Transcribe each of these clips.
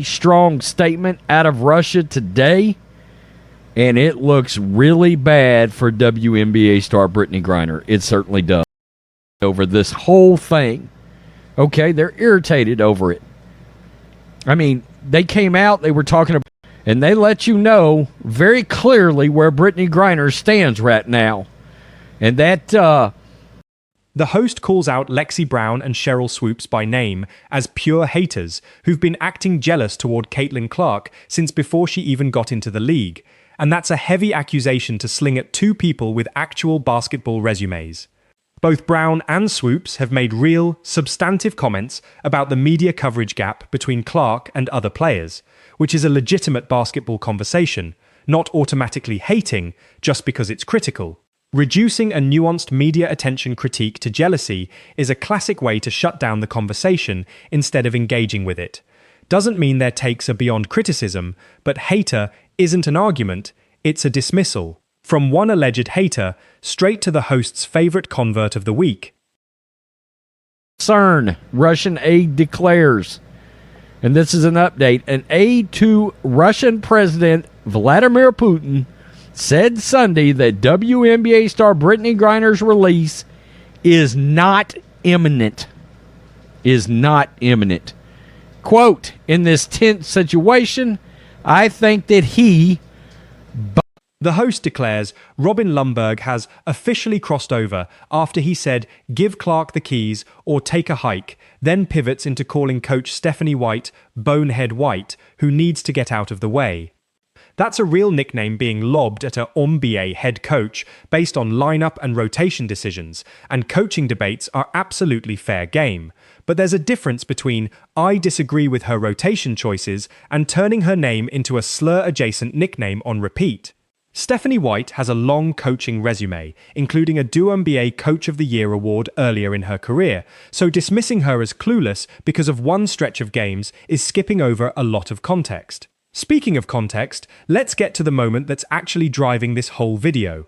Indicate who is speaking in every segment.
Speaker 1: very strong statement out of Russia today, and it looks really bad for WNBA star Brittney Griner. It certainly does. Over this whole thing. Okay, they're irritated over it. I mean, they came out, they were talking about, and they let you know very clearly where Brittney Griner stands right now. And that,
Speaker 2: The host calls out Lexi Brown and Cheryl Swoops by name as pure haters who've been acting jealous toward Caitlyn Clark since before she even got into the league. And that's a heavy accusation to sling at two people with actual basketball resumes. Both Brown and Swoops have made real, substantive comments about the media coverage gap between Clark and other players, which is a legitimate basketball conversation, not automatically hating just because it's critical. Reducing a nuanced media attention critique to jealousy is a classic way to shut down the conversation instead of engaging with it. Doesn't mean their takes are beyond criticism, but hater isn't an argument, it's a dismissal. From one alleged hater, straight to the host's favorite convert of the week.
Speaker 1: CERN, Russian aid declares, and this is an update, an aide to Russian President Vladimir Putin said Sunday that WNBA star Brittney Griner's release is not imminent. Quote, in this tense situation, I think that he...
Speaker 2: The host declares Robin Lundberg has officially crossed over after he said, give Clark the keys or take a hike, then pivots into calling coach Stephanie White Bonehead White, who needs to get out of the way. That's a real nickname being lobbed at a WNBA head coach based on lineup and rotation decisions, and coaching debates are absolutely fair game. But there's a difference between I disagree with her rotation choices and turning her name into a slur-adjacent nickname on repeat. Stephanie White has a long coaching resume, including a WNBA Coach of the Year award earlier in her career, so dismissing her as clueless because of one stretch of games is skipping over a lot of context. Speaking of context, let's get to the moment that's actually driving this whole video.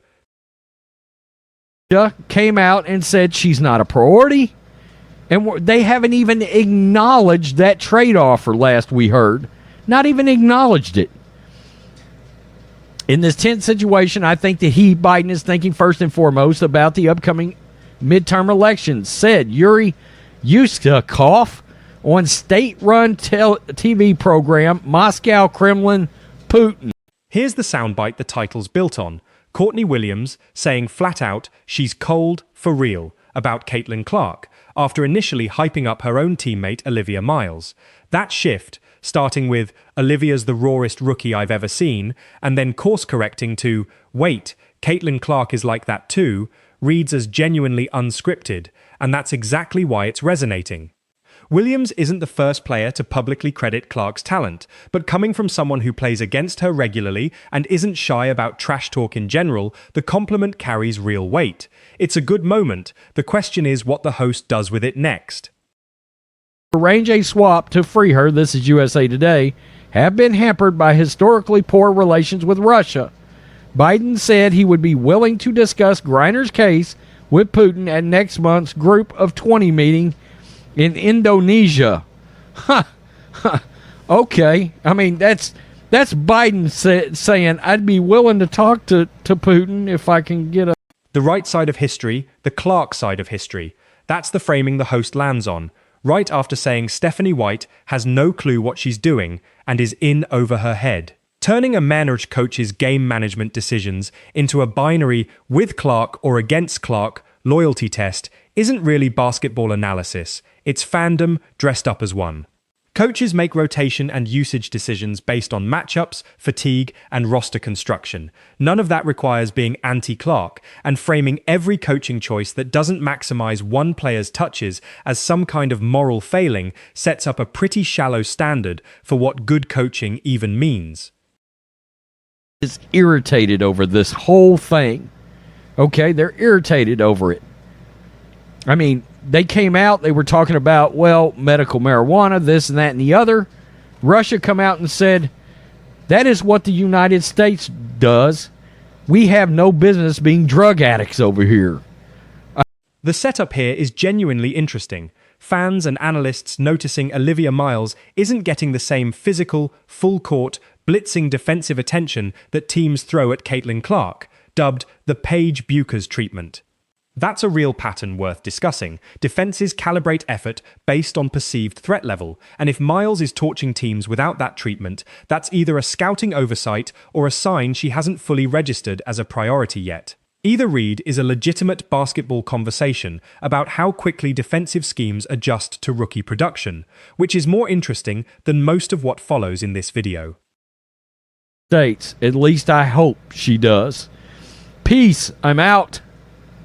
Speaker 1: Came out and said she's not a priority, and they haven't even acknowledged that trade offer last we heard. Not even acknowledged it. In this tense situation, I think that Biden is thinking first and foremost about the upcoming midterm elections, said Yuri Yuskakov on state-run TV program Moscow Kremlin Putin.
Speaker 2: Here's the soundbite the title's built on. Courtney Williams saying flat out she's cold for real about Caitlyn Clark after initially hyping up her own teammate Olivia Miles. That shift, starting with Olivia's the rawest rookie I've ever seen, and then course-correcting to, wait, Caitlyn Clark is like that too, reads as genuinely unscripted, and that's exactly why it's resonating. Williams isn't the first player to publicly credit Clark's talent, but coming from someone who plays against her regularly and isn't shy about trash talk in general, the compliment carries real weight. It's a good moment. The question is what the host does with it next.
Speaker 1: Arrange a swap to free her, this is USA Today, have been hampered by historically poor relations with Russia. Biden said he would be willing to discuss Griner's case with Putin at next month's Group of 20 meeting in Indonesia. Okay. I mean, that's Biden saying, I'd be willing to talk to Putin if I can get a...
Speaker 2: The right side of history, the Clark side of history. That's the framing the host lands on, right after saying Stephanie White has no clue what she's doing and is in over her head. Turning a managed coach's game management decisions into a binary with Clark or against Clark loyalty test isn't really basketball analysis, it's fandom dressed up as one. Coaches make rotation and usage decisions based on matchups, fatigue, and roster construction. None of that requires being anti-Clark and framing every coaching choice that doesn't maximize one player's touches as some kind of moral failing sets up a pretty shallow standard for what good coaching even means.
Speaker 1: Is irritated over this whole thing. Okay, they're irritated over it. I mean, they came out, they were talking about, well, medical marijuana, this and that and the other. Russia come out and said, that is what the United States does. We have no business being drug addicts over here.
Speaker 2: The setup here is genuinely interesting. fans and analysts noticing Olivia Miles isn't getting the same physical, full-court, blitzing defensive attention that teams throw at Caitlyn Clark, dubbed the Paige Buchers treatment. That's a real pattern worth discussing. Defenses calibrate effort based on perceived threat level, and if Miles is torching teams without that treatment, that's either a scouting oversight or a sign she hasn't fully registered as a priority yet. Either read is a legitimate basketball conversation about how quickly defensive schemes adjust to rookie production, which is more interesting than most of what follows in this video.
Speaker 1: States, at least I hope she does. Peace, I'm out.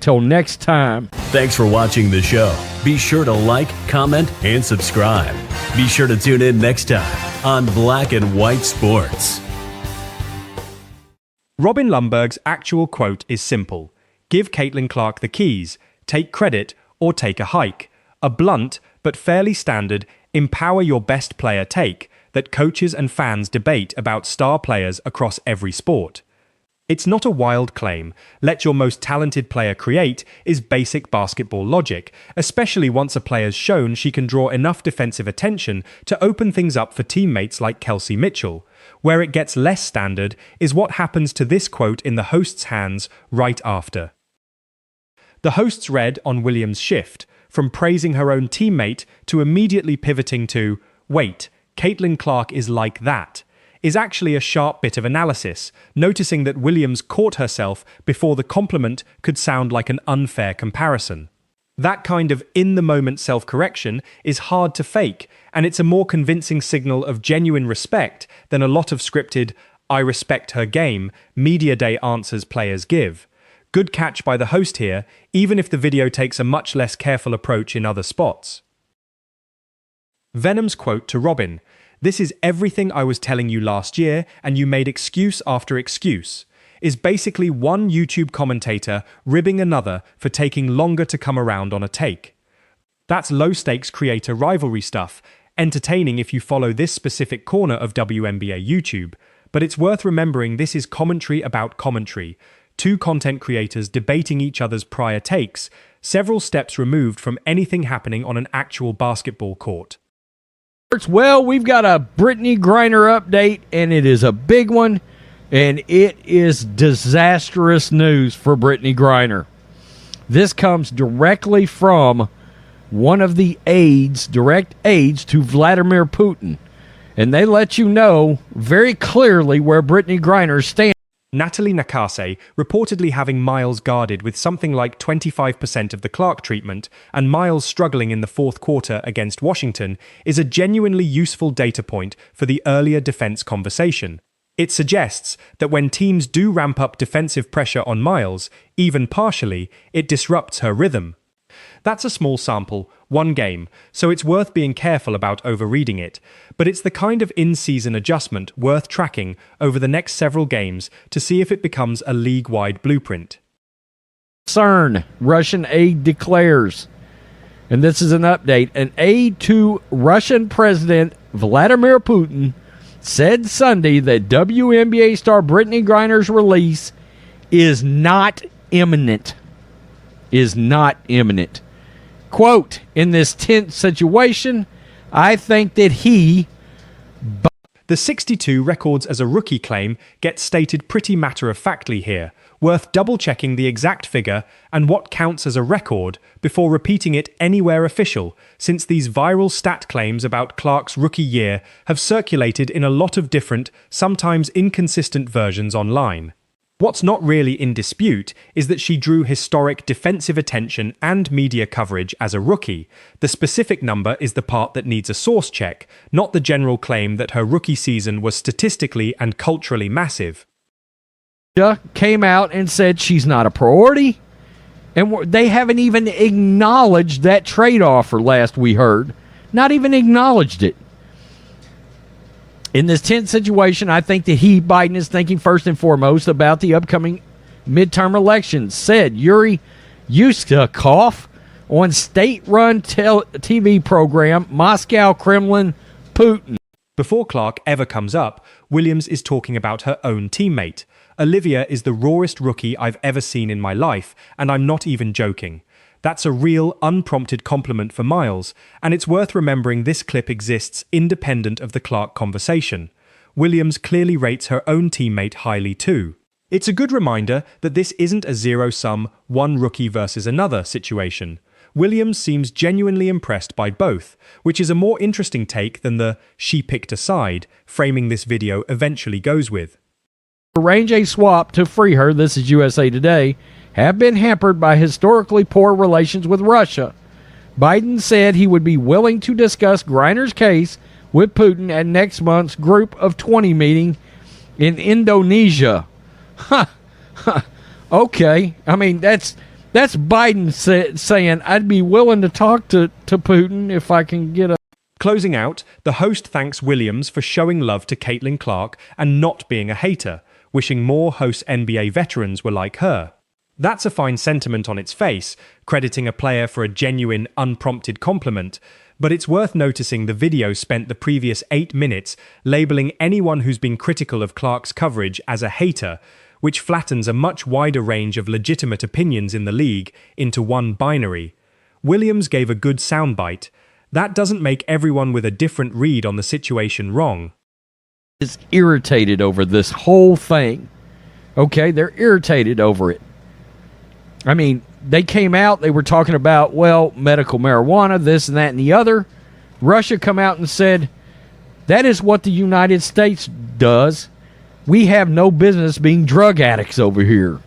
Speaker 1: Till next time.
Speaker 3: Thanks for watching the show. Be sure to like, comment, and subscribe. Be sure to tune in next time on Black and White Sports.
Speaker 2: Robin Lundberg's actual quote is simple. Give Caitlyn Clark the keys, take credit, or take a hike. A blunt, but fairly standard, empower your best player take that coaches and fans debate about star players across every sport. It's not a wild claim. Let your most talented player create is basic basketball logic, especially once a player's shown she can draw enough defensive attention to open things up for teammates like Kelsey Mitchell. Where it gets less standard is what happens to this quote in the host's hands right after. The hosts read on Williams' shift, from praising her own teammate to immediately pivoting to, wait, Caitlyn Clark is like that, is actually a sharp bit of analysis, noticing that Williams caught herself before the compliment could sound like an unfair comparison. That kind of in-the-moment self-correction is hard to fake, and it's a more convincing signal of genuine respect than a lot of scripted, I respect her game, media day answers players give. Good catch by the host here, even if the video takes a much less careful approach in other spots. Venom's quote to Robin, "This is everything I was telling you last year, and you made excuse after excuse," is basically one YouTube commentator ribbing another for taking longer to come around on a take. That's low-stakes creator rivalry stuff, entertaining if you follow this specific corner of WNBA YouTube, but it's worth remembering this is commentary about commentary, two content creators debating each other's prior takes, several steps removed from anything happening on an actual basketball court.
Speaker 1: Well, we've got a Brittney Griner update, and it is a big one, and it is disastrous news for Brittney Griner. This comes directly from one of the aides, direct aides to Vladimir Putin, and they let you know very clearly where Brittney Griner stands.
Speaker 2: Natalie Nakase, reportedly having Miles guarded with something like 25% of the Clark treatment, and Miles struggling in the fourth quarter against Washington, is a genuinely useful data point for the earlier defense conversation. It suggests that when teams do ramp up defensive pressure on Miles, even partially, it disrupts her rhythm. That's a small sample, one game, so it's worth being careful about overreading it, but it's the kind of in-season adjustment worth tracking over the next several games to see if it becomes a league-wide blueprint.
Speaker 1: CERN, Russian aide declares, and this is an update, an aide to Russian President Vladimir Putin said Sunday that WNBA star Brittney Griner's release is not imminent. Quote, in this tense situation, I think that he...
Speaker 2: The 62 records as a rookie claim gets stated pretty matter-of-factly here, worth double-checking the exact figure and what counts as a record before repeating it anywhere official, since these viral stat claims about Clark's rookie year have circulated in a lot of different, sometimes inconsistent versions online. What's not really in dispute is that she drew historic defensive attention and media coverage as a rookie. The specific number is the part that needs a source check, not the general claim that her rookie season was statistically and culturally massive.
Speaker 1: Came out and said she's not a priority, and they haven't even acknowledged that trade offer last we heard. Not even acknowledged it. In this tense situation, I think that Biden is thinking first and foremost about the upcoming midterm elections, said Yuri Yuskakov on state-run TV program Moscow Kremlin Putin.
Speaker 2: Before Clark ever comes up, Williams is talking about her own teammate. Olivia is the rawest rookie I've ever seen in my life, and I'm not even joking. That's a real, unprompted compliment for Miles, and it's worth remembering this clip exists independent of the Clark conversation. Williams clearly rates her own teammate highly too. It's a good reminder that this isn't a zero-sum, one rookie versus another situation. Williams seems genuinely impressed by both, which is a more interesting take than the "she picked a side" framing this video eventually goes with.
Speaker 1: Arrange a swap to free her, this is USA Today, have been hampered by historically poor relations with Russia. Biden said he would be willing to discuss Griner's case with Putin at next month's Group of 20 meeting in Indonesia. Okay. I mean, that's Biden saying, I'd be willing to talk to Putin if I can get a...
Speaker 2: Closing out, the host thanks Williams for showing love to Caitlyn Clark and not being a hater, wishing more host NBA veterans were like her. That's a fine sentiment on its face, crediting a player for a genuine, unprompted compliment, but it's worth noticing the video spent the previous 8 minutes labeling anyone who's been critical of Clark's coverage as a hater, which flattens a much wider range of legitimate opinions in the league into one binary. Williams gave a good soundbite. That doesn't make everyone with a different read on the situation wrong.
Speaker 1: Is irritated over this whole thing. Okay, they're irritated over it. I mean, they came out, they were talking about, well, medical marijuana, this and that and the other. Russia come out and said, that is what the United States does. We have no business being drug addicts over here.